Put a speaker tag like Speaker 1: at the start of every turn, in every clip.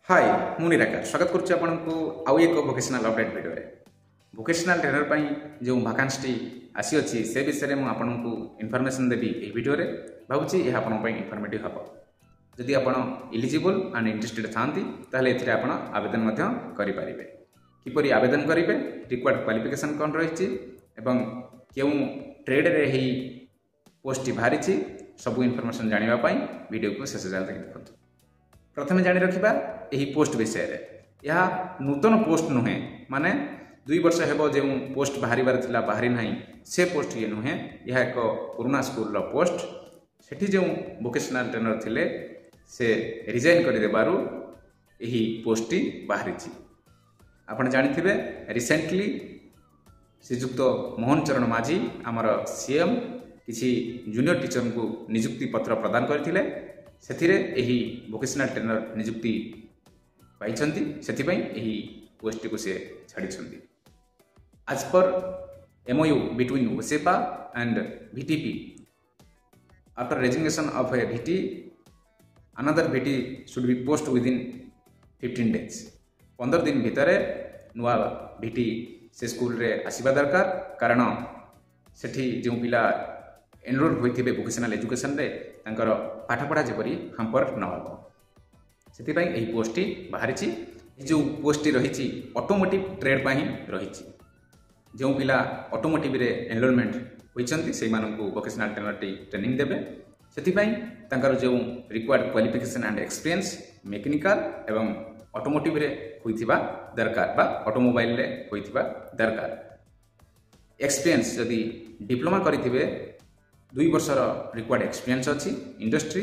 Speaker 1: हाय मु निराकार स्वागत करुच्ची आपको आउ एक वोकेशनल अपडेट वीडियो रे वोकेशनल ट्रेनर पाई जो वैकेंसी आसी अछि से विषय में आपको इनफॉरमेशन देवी ए वीडियो रे भाबुची यह आपन पई इनफॉर्मेटिव हबो। जदि आपन एलिजिबल एंड इंटरेस्टेड थांती ताले एथिरे आपन आवेदन मध्य करि परिबे। किपरि आवेदन करिवे, रिक्वायर्ड क्वालिफिकेशन कोन रहिछि एवं केउ ट्रेड रे ही पोस्ट बाहरिछि सब इनफॉरमेशन जानिबा पई वीडियो को शेष जाल तक देखंतु। प्रथम जानी रखिबा एही पोस्ट विषय रे। यह नूतन पोस्ट नुहे माने 2 वर्ष हेबो जे पोस्ट बाहरिबार थिला बाहरी नाही से पोस्ट ये नुहे। यह एक पुराना स्कूल रो पोस्ट। सेठी जे वोकेशनल ट्रेनर थिले से रिजाइन कर देबारु एही पोस्ट बाहरिछि। आपण जानिथिबे रिसेंटली श्रीजुक्त मोहन चरण माझी आमर सीएम किसी जूनियर टीचर को नियुक्ति पत्र प्रदान करथिले। सेथिरे एही वोकेशनल ट्रेनर नियुक्ति पाइछंती, सेथिपई एही पोस्ट को से छाडिछंती। आज पर MOU between OSEPA and VTP, after resignation of a VT, another VT should be post within 15 days। 15 दिन भितर नुआ VT से स्कूल रे आसीबा दरकार, कारण सेठी जो पिला एनरोल होइथिबे वोकेशनल एजुकेशन रे तांकर पाठपढ़ा जेपरी हमपर न हो सेथिपई एही पोस्ट बाहरिछि। जो पोस्ट रहिछि ऑटोमोटिव ट्रेड पाही रहिछि। जो पिला ऑटोमोटिव रे एनरोलमेंट होइछंती सेहि माननकु वोकेशनल ट्रेनर ट्रेनिंग देबे। सेथिपई तांकर जो required qualification and experience mechanical एवं ऑटोमोटिव रे होइथिबा दरकार बा ऑटोमोबाइल रे होइथिबा दरकार। एक्सपीरियंस जदि डिप्लोमा करिथिबे 2 वर्षर रिक्वायर्ड एक्सपीरियंस अछि इंडस्ट्री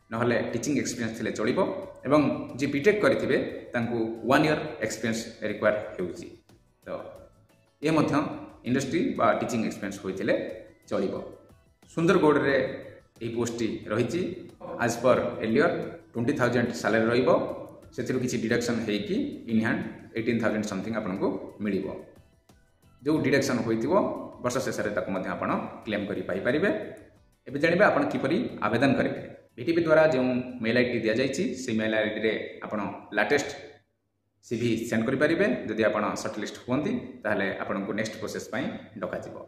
Speaker 1: नहले टीचिंग एक्सपीरियंस थिले चलिबो एवं जे बीटेक करिथिबे तांकु 1 ईयर एक्सपीरियंस रिक्वायर्ड हेउछि। तो ए मध्य इंडस्ट्री बा टीचिंग एक्सपीरियंस होइथिले चलिबो। सुंदरगढ़ रे ए पोस्ट रहिछि। आज पर एलियर 20,000 सैलरी रहिबो। सेथिरु किछि डिडक्शन हेकि इन हैंड 18,000 समथिंग आपनको मिलिबो। जो डिडक्शन होइथिबो वर्ष शेष में आप क्लेम करें। एवं जानवे आप किपरि आवेदन करेंगे। VTP द्वारा जो मेल आईडी दि जाइए से मेल आईडी रे आप लाटेस्ट CV सेंड करेंगे। जदि आप सर्टलिस्ट हुंती ताहले आपन को नेक्स्ट प्रोसेस डक।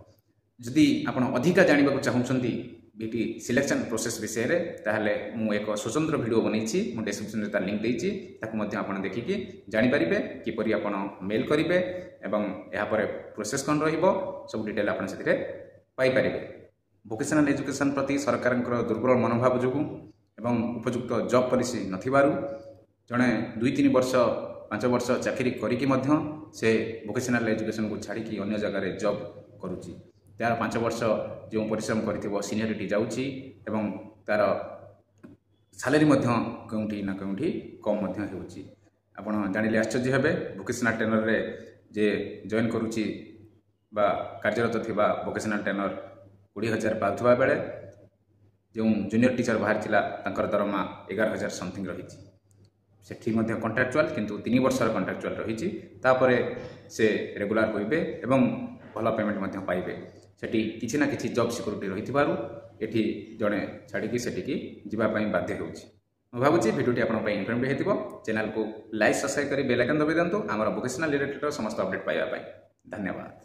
Speaker 1: जदि आप अधिका जानवा चाहूँगी VT सिलेक्शन प्रोसेस विषय रे ताहले मु एक स्वतंत्र वीडियो बनैछि। मु डिस्क्रिप्शन रे तार लिंक देइछि, ताकु मध्ये आपण देखिकि जानि परिबे किपरि आपण मेल करिवे एवं या पर प्रोसेस कोन रहिबो सब डिटेल आपण सेतिरे पाई परिबे। वोकेशनल एजुकेशन प्रति सरकारक दुर्बल मनोभाव जोगु एवं उपयुक्त जॉब पॉलिसी नथिबारु जणे 2-3 वर्ष 5 वर्ष चाकरी करिकि मध्य से वोकेशनल एजुकेशन को छाड़ी अन्य जगह जॉब करुच्ची। तार 5 वर्ष जो परिश्रम कर सीनियरिटी जाऊँगी एवं तार सैलरी कौटी ना कौटी कम होउची। आपण जानिले आश्चर्य हेबे वोकेशनल ट्रेनर रे जे जॉइन करुच्ची बा कार्यरत थिबा वोकेशनल ट्रेनर 20,000 पाउथबा बेले जो जूनियर टीचर बाहर थिला तांकर दरमा 11,000 समथिंग रहिछि। सेठी मध्ये कॉन्ट्रैक्चुअल किंतु 3 वर्षर कॉन्ट्रैक्चुअल रहिछि। तापरे से रेगुलर होइबे एवं भल पेमेंट मध्ये पाइबे। सेठी किछि ना किछि जॉब सिक्योरिटी रहिथिबारु एठी जणे छाडिकी सेठिकी जिबा पई बाध्य होउछि। मैं भावुछि भिडियोटी आपन पई इन्फॉर्मेटिव हेतिबो। चैनल को लाइक सब्सक्राइब करी बेल आइकन दबाइ दंतु। हमर वोकेशनल रिलेटेड समस्त अपडेट पाइबा पई। धन्यवाद।